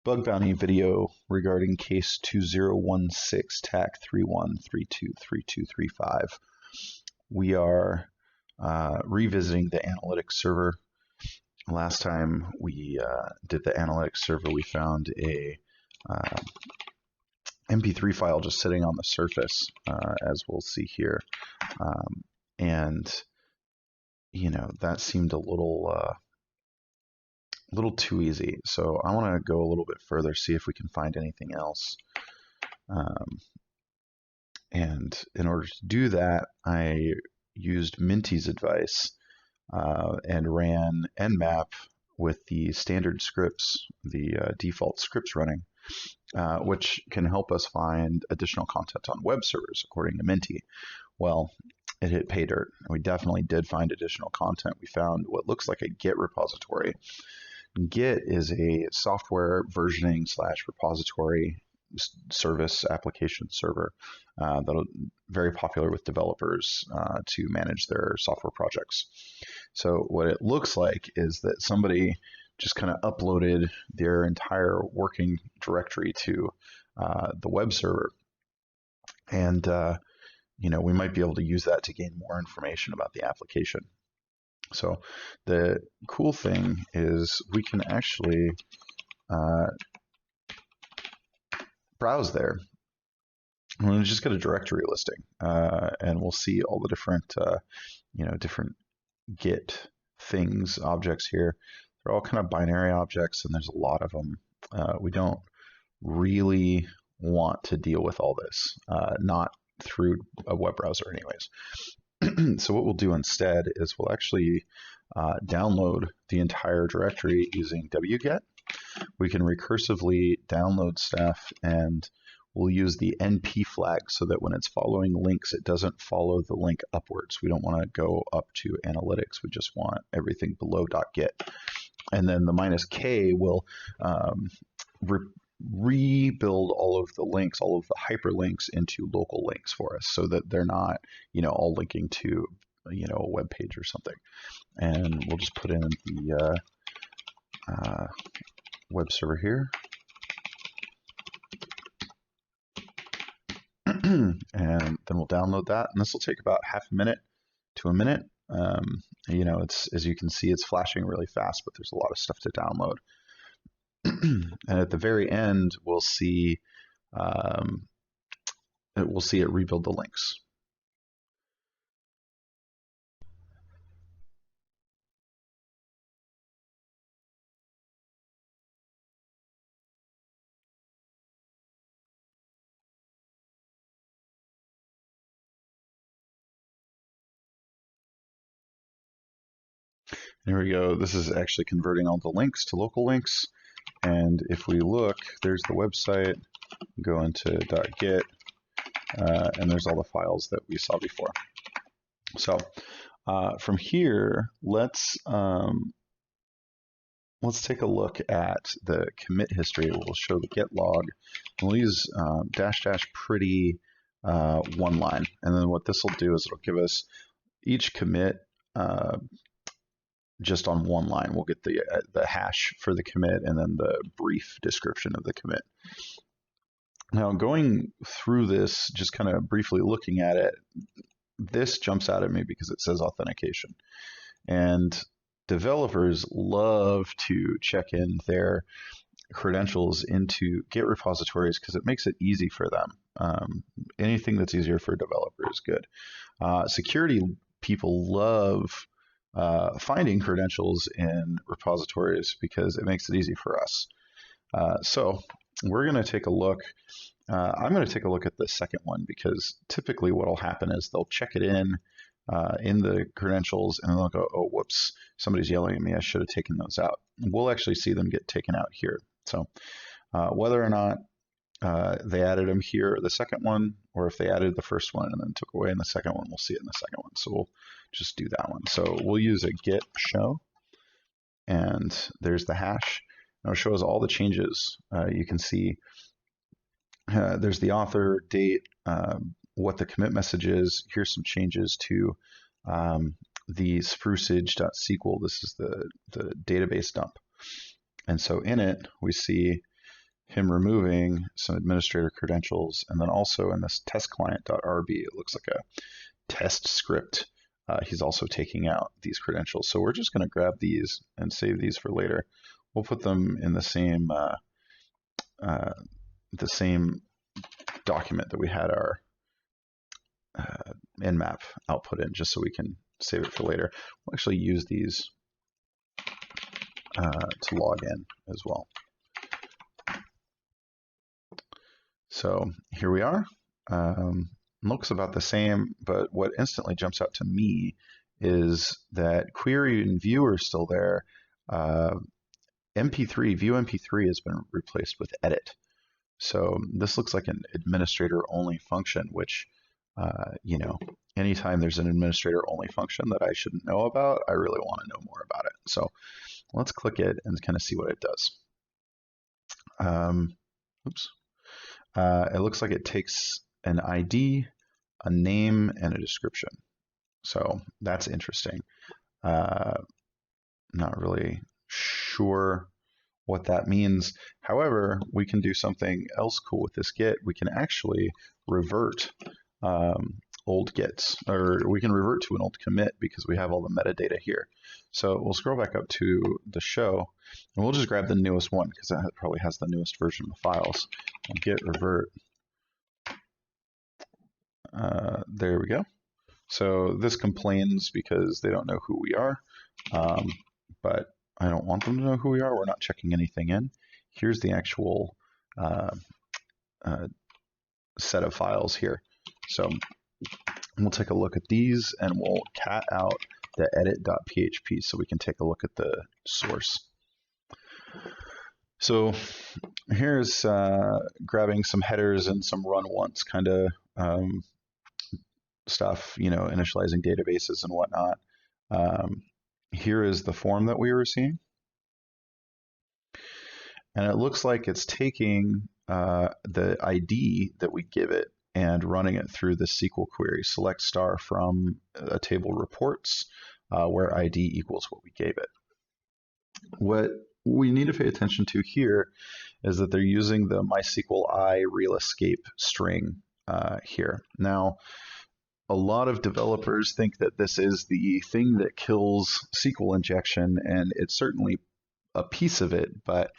bug bounty video regarding case 2016 TAC31323235. We are revisiting the analytics server. Last time we did the analytics server, we found a MP3 file just sitting on the surface, as we'll see here, and you know, that seemed a little too easy. So I want to go a little bit further, see if we can find anything else. And in order to do that, I used Minty's advice and ran nmap with the standard scripts, the default scripts running, which can help us find additional content on web servers, according to Minty. Well, it hit pay dirt. We definitely did find additional content. We found what looks like a Git repository. Git is a software versioning / repository service application server that's very popular with developers to manage their software projects. So what it looks like is that somebody just kind of uploaded their entire working directory to the web server, and you know, we might be able to use that to gain more information about the application. So the cool thing is we can actually browse there. I'm going to just get a directory listing, and we'll see all the different, you know, different Git things, objects here. They're all kind of binary objects, and there's a lot of them. We don't really want to deal with all this, not through a web browser anyways. So what we'll do instead is we'll actually download the entire directory using wget. We can recursively download stuff, and we'll use the NP flag so that when it's following links, it doesn't follow the link upwards. We don't want to go up to analytics. We just want everything below .git. And then the -k will rebuild all of the links, all of the hyperlinks into local links for us, so that they're not, you know, all linking to, you know, a web page or something. And we'll just put in the web server here, and then we'll download that. And this will take about half a minute to a minute. You know, it's, as you can see, it's flashing really fast, but there's a lot of stuff to download. And at the very end, we'll see it rebuild the links. There we go. This is actually converting all the links to local links. And if we look, there's the website, go into .git, and there's all the files that we saw before. So from here, let's take a look at the commit history. We'll show the git log. We'll use -- pretty one line. And then what this will do is it'll give us each commit just on one line. We'll get the hash for the commit and then the brief description of the commit. Now, going through this, just kind of briefly looking at it, this jumps out at me because it says authentication. And developers love to check in their credentials into Git repositories because it makes it easy for them. Anything that's easier for a developer is good. Security people love finding credentials in repositories because it makes it easy for us. So we're going to take a look. I'm going to take a look at the second one, because typically what will happen is they'll check it in the credentials, and they'll go, oh, whoops, somebody's yelling at me, I should have taken those out. And we'll actually see them get taken out here. So whether or not they added them here, the second one, or if they added the first one and then took away in the second one, we'll see it in the second one. So we'll just do that one. So we'll use a git show, and there's the hash. Now it shows all the changes. You can see there's the author, date, what the commit message is. Here's some changes to the spruceage.sql. This is the database dump. And so in it, we see him removing some administrator credentials, and then also in this test client.rb, it looks like a test script. He's also taking out these credentials. So we're just going to grab these and save these for later. We'll put them in the same document that we had our nmap output in, just so we can save it for later. We'll actually use these to log in as well. So here we are. Looks about the same, but what instantly jumps out to me is that query and view are still there. MP3, view MP3 has been replaced with edit. So this looks like an administrator only function, which, you know, anytime there's an administrator only function that I shouldn't know about, I really want to know more about it. So let's click it and kind of see what it does. It looks like it takes an ID, a name, and a description. So that's interesting. Not really sure what that means. However, we can do something else cool with this get. We can actually revert old gets, or we can revert to an old commit because we have all the metadata here. So we'll scroll back up to the show, and we'll just grab the newest one because that probably has the newest version of the files. And get revert. There we go. So this complains because they don't know who we are, but I don't want them to know who we are. We're not checking anything in. Here's the actual set of files here. So we'll take a look at these, and we'll cat out the edit.php so we can take a look at the source. So here's grabbing some headers and some run once kind of stuff, you know, initializing databases and whatnot. Here is the form that we were seeing. And it looks like it's taking the ID that we give it and running it through the SQL query, select star from a table reports where ID equals what we gave it. What we need to pay attention to here is that they're using the MySQL I real escape string here. Now, a lot of developers think that this is the thing that kills SQL injection, and it's certainly a piece of it, but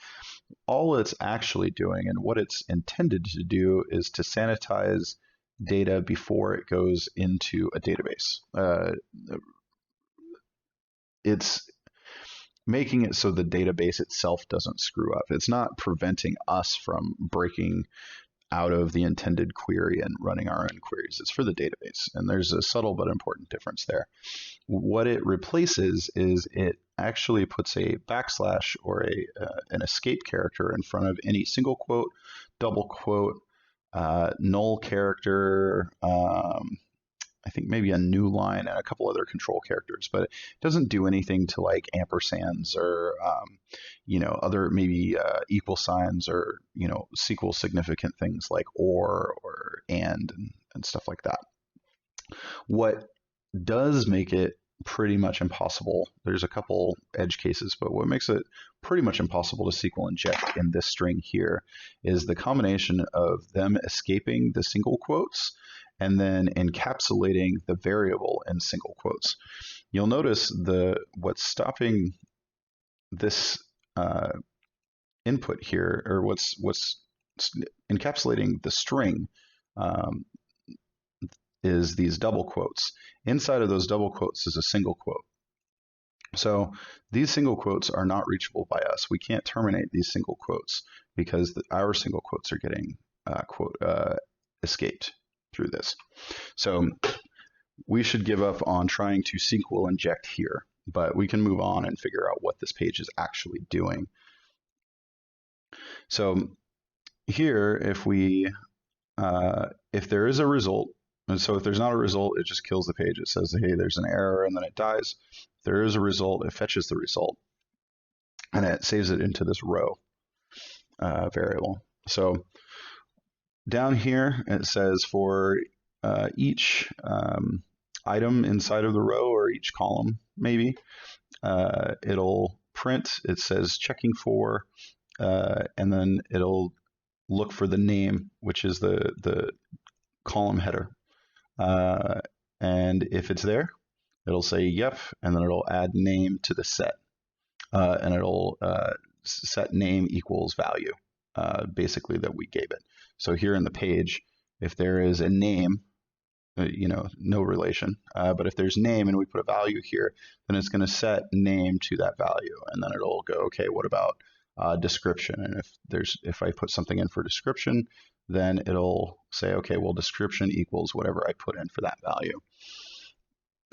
all it's actually doing and what it's intended to do is to sanitize data before it goes into a database. It's making it so the database itself doesn't screw up. It's not preventing us from breaking out of the intended query and running our own queries. It's for the database, and there's a subtle but important difference there. What it replaces is it actually puts a backslash or an escape character in front of any single quote, double quote, null character, I think maybe a new line, and a couple other control characters, but it doesn't do anything to like ampersands or you know, other maybe equal signs or, you know, SQL significant things like or and stuff like that. What does make it pretty much impossible, there's a couple edge cases, but what makes it pretty much impossible to SQL inject in this string here is the combination of them escaping the single quotes and then encapsulating the variable in single quotes. You'll notice what's stopping this input here, or what's encapsulating the string, is these double quotes. Inside of those double quotes is a single quote. So these single quotes are not reachable by us. We can't terminate these single quotes because our single quotes are getting escaped through this. So we should give up on trying to SQL inject here, but we can move on and figure out what this page is actually doing. So here, if there is a result, and so if there's not a result, it just kills the page. It says, hey, there's an error, and then it dies. If there is a result, it fetches the result, and it saves it into this row variable. So down here, it says for each item inside of the row, or each column, maybe, it'll print, it says checking for, and then it'll look for the name, which is the column header. And if it's there, it'll say yep, and then it'll add name to the set. And it'll set name equals value, basically, that we gave it. So here in the page, if there is a name, no relation, but if there's name and we put a value here, then it's going to set name to that value, and then it'll go, okay, what about description? And if I put something in for description, then it'll say, okay, well, description equals whatever I put in for that value.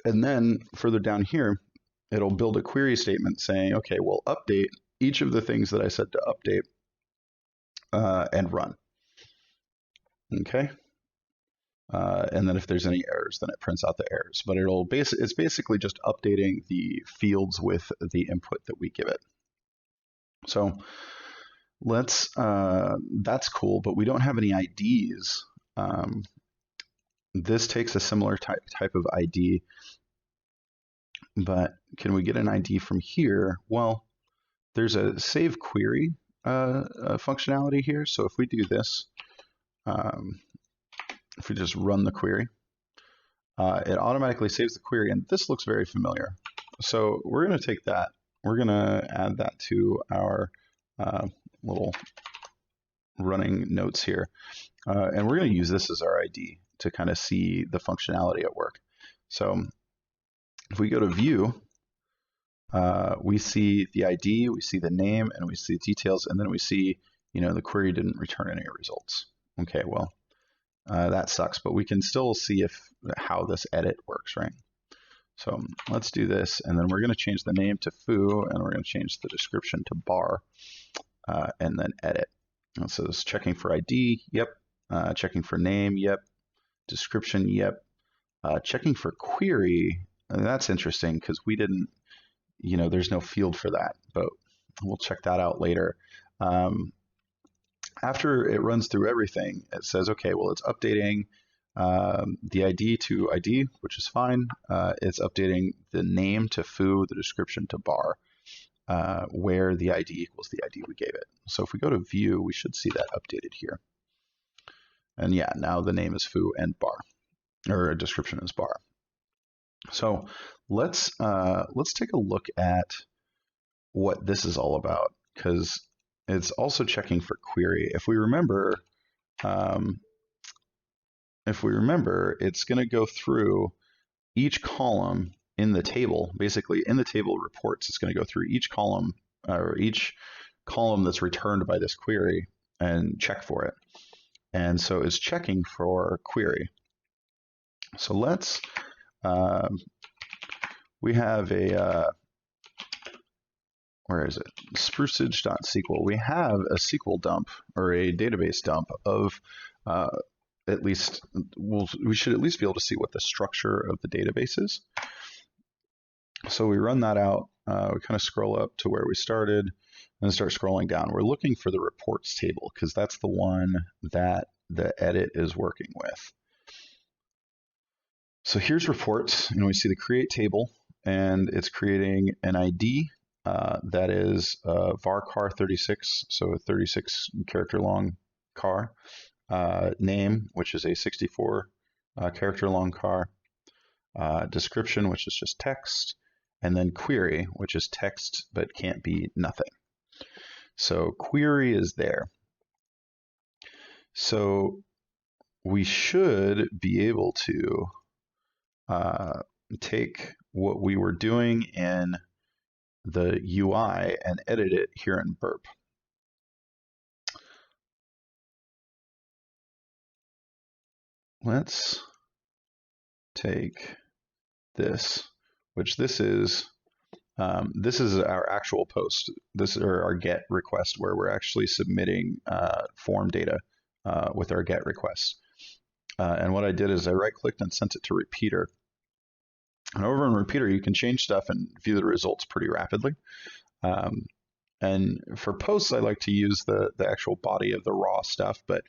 And then further down here, it'll build a query statement saying, okay, well, update each of the things that I said to update and run. Okay. And then if there's any errors, then it prints out the errors. But it's basically just updating the fields with the input that we give it. So that's cool, but we don't have any IDs. This takes a similar type of ID, but can we get an ID from here? Well, there's a save query functionality here. So if we do this, if we just run the query, it automatically saves the query, and this looks very familiar. So we're going to take that. We're going to add that to our little running notes here, and we're going to use this as our ID to kind of see the functionality at work. So if we go to view, we see the ID, we see the name, and we see details, and then we see, the query didn't return any results. Okay, well, that sucks, but we can still see how this edit works, right? So let's do this, and then we're going to change the name to foo, and we're going to change the description to bar, and then edit. And so it's checking for ID, yep. Checking for name, yep. Description, yep. Checking for query, and that's interesting because we didn't, there's no field for that, but we'll check that out later. After it runs through everything, it says, okay, well, it's updating the ID to ID, which is fine. It's updating the name to foo, the description to bar, where the ID equals the ID we gave it. So if we go to view, we should see that updated here. And yeah, now the name is foo and bar, or description is bar. So let's take a look at what this is all about, because it's also checking for query. If we remember, it's going to go through each column in the table. Basically, in the table reports, it's going to go through each column or each column that's returned by this query and check for it. And so it's checking for query. So let's we have a where is it? Spruceage.sql. We have a SQL dump, or a database dump of at least, we should at least be able to see what the structure of the database is. So we run that out. We kind of scroll up to where we started and start scrolling down. We're looking for the reports table because that's the one that the edit is working with. So here's reports, and we see the create table, and it's creating an ID that is varchar 36, so a 36 character long char, name, which is a 64 character long char, description, which is just text, and then query, which is text but can't be nothing. So query is there. So we should be able to take what we were doing in the UI and edit it here in Burp. Let's take this, which this is our actual post. This is our GET request where we're actually submitting form data with our GET request. And what I did is I right-clicked and sent it to Repeater. And over in Repeater, you can change stuff and view the results pretty rapidly. And for posts, I like to use the actual body of the raw stuff, but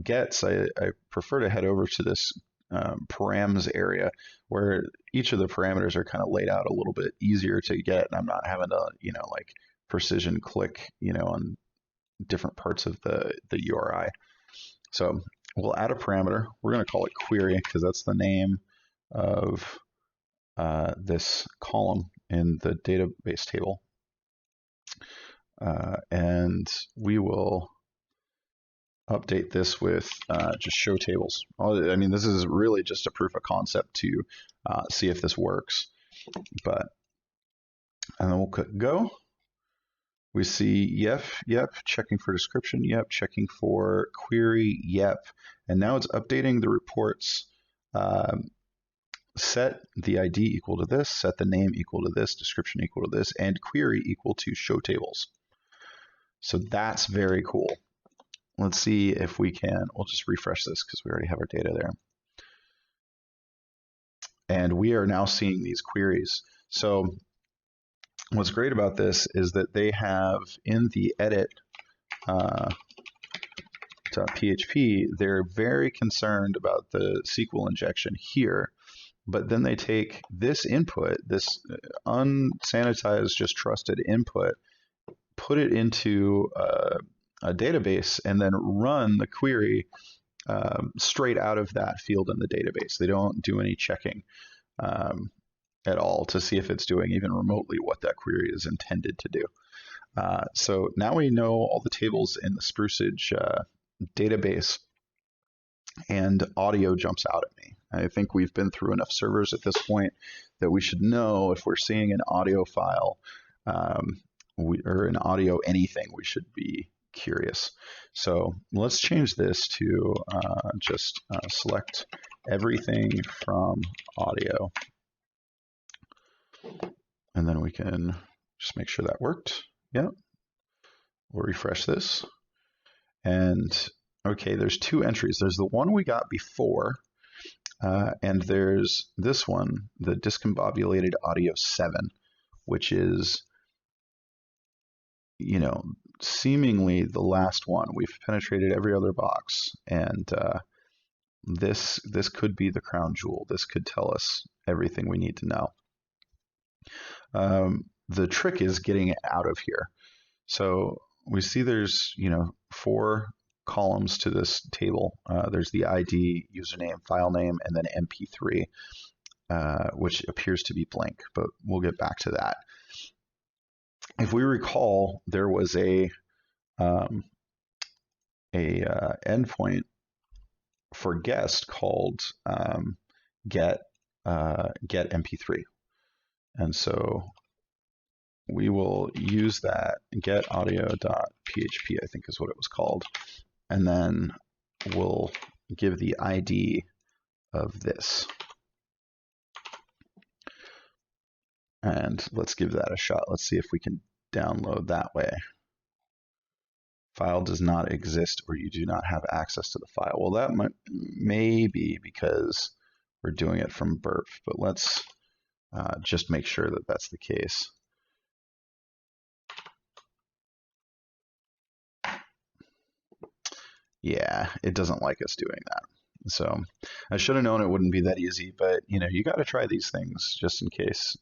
gets, I prefer to head over to this params area where each of the parameters are kind of laid out a little bit easier to get, and I'm not having to, like precision click, on different parts of the URI. So we'll add a parameter. We're going to call it query because that's the name of this column in the database table. And we will update this with just show tables. I mean, this is really just a proof of concept to see if this works. And then we'll click go. We see yep, checking for description, yep, checking for query, yep. And now it's updating the reports. Set the ID equal to this, set the name equal to this, description equal to this, and query equal to show tables. So that's very cool. Let's see if we can, we'll just refresh this because we already have our data there. And we are now seeing these queries. So what's great about this is that they have in the edit .php, they're very concerned about the SQL injection here, but then they take this input, this unsanitized, just trusted input, put it into a database, and then run the query straight out of that field in the database. They don't do any checking at all to see if it's doing even remotely what that query is intended to do. So now we know all the tables in the Spruceage database, and audio jumps out at me. I think we've been through enough servers at this point that we should know if we're seeing an audio file or an audio anything, we should be curious. So let's change this to just select everything from audio. And then we can just make sure that worked. Yep. We'll refresh this. And okay, there's two entries. There's the one we got before, and there's this one, the discombobulated audio 7, which is, you know, seemingly the last one. We've penetrated every other box, and this could be the crown jewel. This could tell us everything we need to know. The trick is getting it out of here. So we see there's, you know, 4 columns to this table. There's the ID, username, file name, and then MP3, which appears to be blank, but we'll get back to that. If we recall, there was a endpoint for guest called get MP3, and so we will use that get audio.php, I think is what it was called, and then we'll give the ID of this. And let's give that a shot. Let's see if we can download that way. File does not exist, or you do not have access to the file. Well, that may be because we're doing it from burp, but let's just make sure that that's the case. Yeah, it doesn't like us doing that. So I should have known it wouldn't be that easy, but you know, you got to try these things just in case.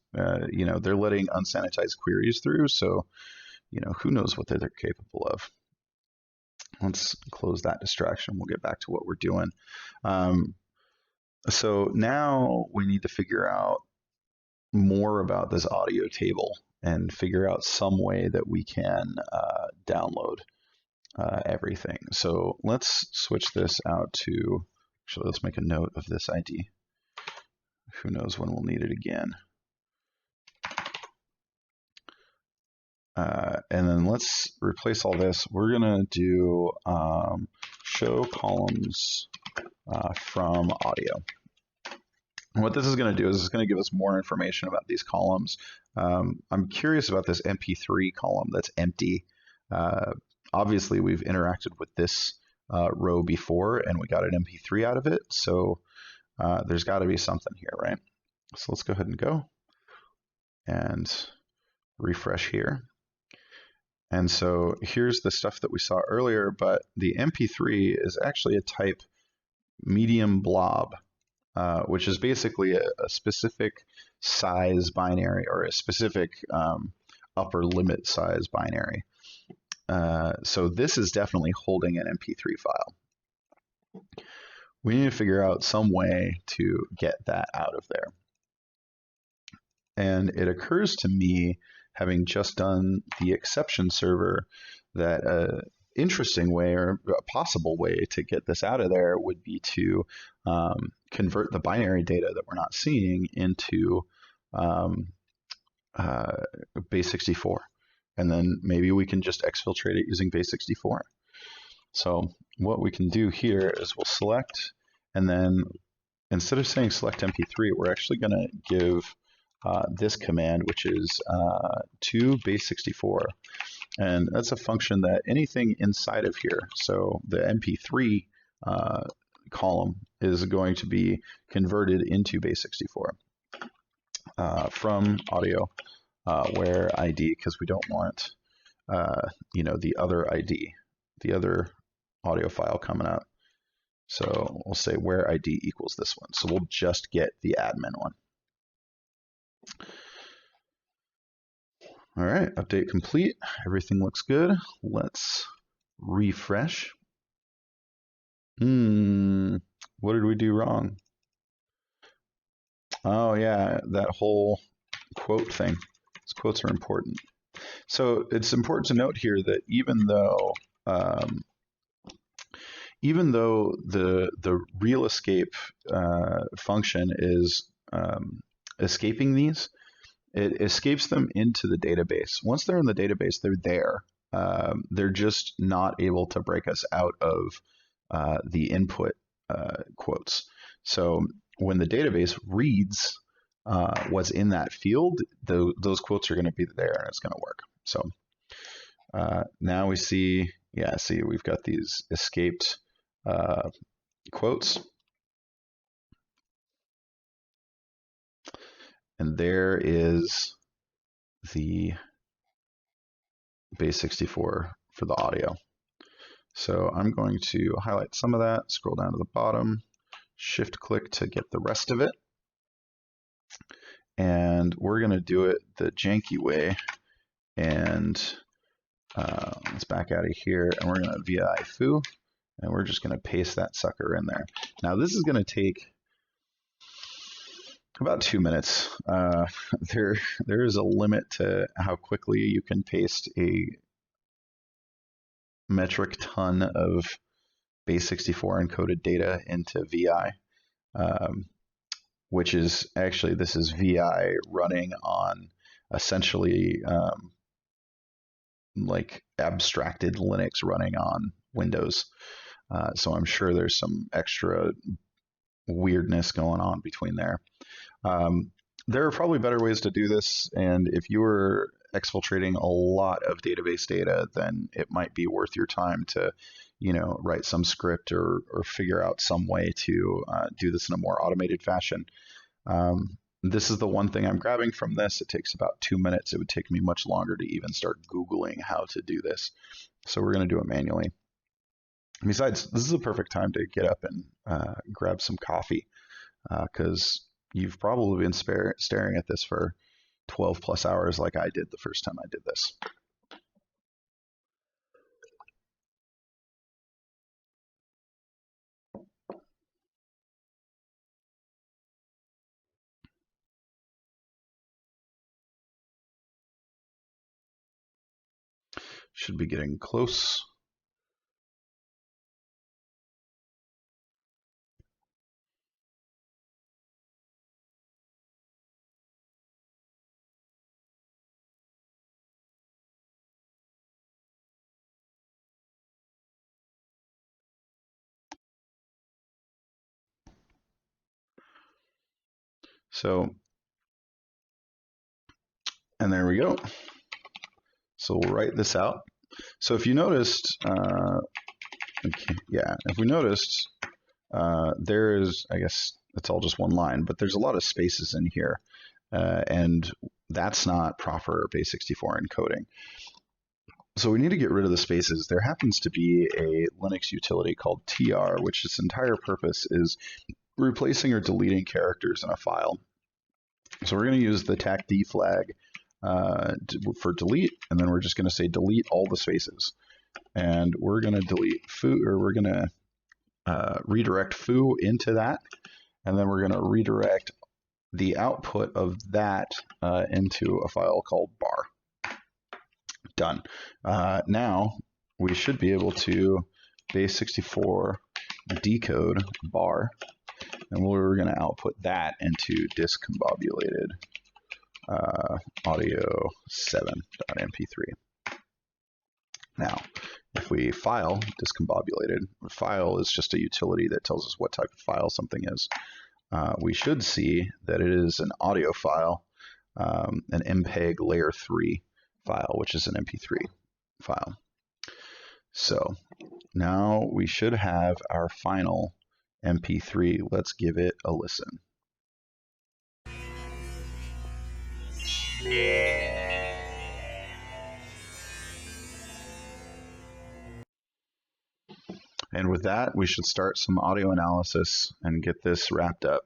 You know, they're letting unsanitized queries through, so you know, who knows what they're capable of. Let's close that distraction. We'll get back to what we're doing. So now we need to figure out more about this audio table and figure out some way that we can download everything. So let's switch this out to, actually, let's make a note of this ID. Who knows when we'll need it again. And then let's replace all this. We're gonna do show columns from audio. And what this is gonna do is it's gonna give us more information about these columns. I'm curious about this MP3 column that's empty. Obviously, we've interacted with this row before, and we got an MP3 out of it, so there's got to be something here, right? So let's go ahead and go and refresh here. And so here's the stuff that we saw earlier, but the MP3 is actually a type medium blob, which is basically a specific size binary, or a specific upper limit size binary. so this is definitely holding an MP3 file. We need to figure out some way to get that out of there. And it occurs to me, having just done the exception server, that an interesting way or a possible way to get this out of there would be to convert the binary data that we're not seeing into base64. And then maybe we can just exfiltrate it using base64. So what we can do here is we'll select, and then instead of saying select MP3, we're actually going to give this command, which is to base64. And that's a function that anything inside of here, so the MP3 column is going to be converted into base64 from audio where ID, because we don't want the other ID, the other audio file coming up. So we'll say where ID equals this one. So we'll just get the admin one. All right, update complete. Everything looks good. Let's refresh. What did we do wrong? Oh yeah, that whole quote thing. These quotes are important. So it's important to note here that even though the real escape function is escaping these, it escapes them into the database. Once they're in the database, they're there. They're just not able to break us out of the input quotes. So when the database reads what's in that field, those quotes are going to be there and it's going to work. So now we see, we've got these escaped quotes. And there is the base64 for the audio. So I'm going to highlight some of that, scroll down to the bottom, shift click to get the rest of it. And we're going to do it the janky way. And let's back out of here, and we're going to vi foo, and we're just going to paste that sucker in there. Now this is going to take about 2 minutes. There is a limit to how quickly you can paste a metric ton of base64 encoded data into VI, which is actually, this is VI running on essentially like abstracted Linux running on Windows. So I'm sure there's some extra weirdness going on between there. There are probably better ways to do this, and if you were exfiltrating a lot of database data, then it might be worth your time to, write some script or figure out some way to do this in a more automated fashion. This is the one thing I'm grabbing from this. It takes about 2 minutes. It would take me much longer to even start Googling how to do this. So we're going to do it manually. Besides, this is a perfect time to get up and grab some coffee, because you've probably been staring at this for 12 plus hours like I did the first time I did this. Should be getting close. So, and there we go. So we'll write this out. So if you noticed, if we noticed, there is, I guess it's all just one line, but there's a lot of spaces in here, and that's not proper base64 encoding. So we need to get rid of the spaces. There happens to be a Linux utility called tr, which its entire purpose is replacing or deleting characters in a file. So we're going to use the tacd flag for delete, and then we're just going to say delete all the spaces. And we're going to delete foo, or we're going to redirect foo into that, and then we're going to redirect the output of that into a file called bar. Done. Now we should be able to base64 decode bar, and we're going to output that into discombobulated audio 7.mp3. Now, if we file discombobulated, file is just a utility that tells us what type of file something is. We should see that it is an audio file, an MPEG layer 3 file, which is an MP3 file. So now we should have our final MP3. Let's give it a listen. And with that, we should start some audio analysis and get this wrapped up.